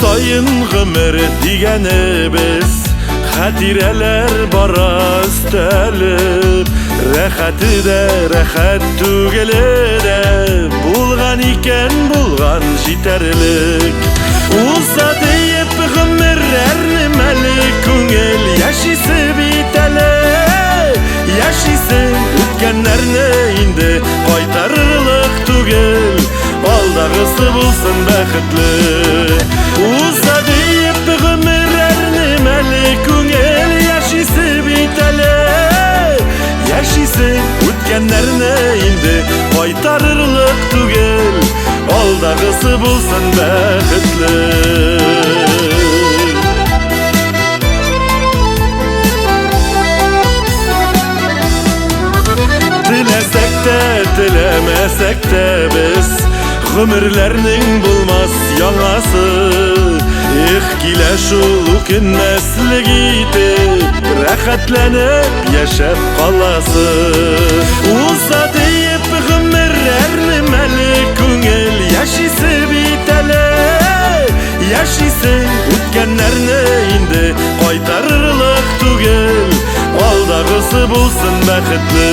сайын гомер дигәнебез, хатирәләр бара өстәлеп, рәхәте дә рәхәт түгеле дә, булган икән булган җитәрлек. Уза диеп гомерләрне мәле күңел, яшисе бит әле, яшисе үткәннәрне инде кайтарырлык түгел, алдагысы булсын бәхетле. Уза диеп гомерләрне мәле күңел, яшисе бит әле, яшисе үткәннәрне инде кайтарырлык түгел, алдагысы булсын бәхетле. Теләсәк тә, теләмәсәк тә без, гомерләрнең булмас яңасы. Их, килә шул үкенмәслек итеп, рәхәтләнеп яшәп каласы. Уза диеп гомерләрне мәле күңел, яшисе бит әле, яшисе үткәннәрне инде кайтарырлык түгел, алдагысы булсын бәхетле.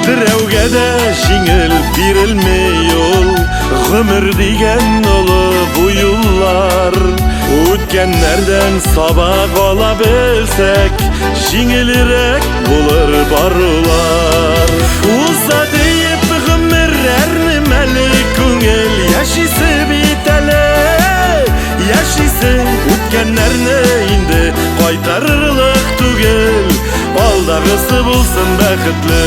Берәүгә дә җиңел бирелмәй ул, гомер дигән олы бу юллар. Үткәннәрдән сабак ала белсәк, җиңелрәк булыр барулар. Уза диеп гомерләрне мәле күңел, яшисе бит әле, яшисе үткәннәрне инде кайтарырлык түгел, алдагысы булсын бәхетле.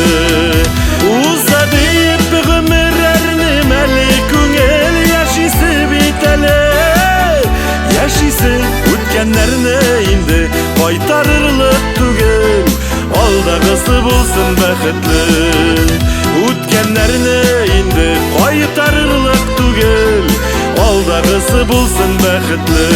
Уза диеп гомерләрне мәле күңел, яшисе бит әле, яшисе үткәннәрне инде кайтарырлык түгел, алдагысы булсын бәхетле. Үткәннәрне инде кайтарырлык түгел, алдагысы булсын бәхетле.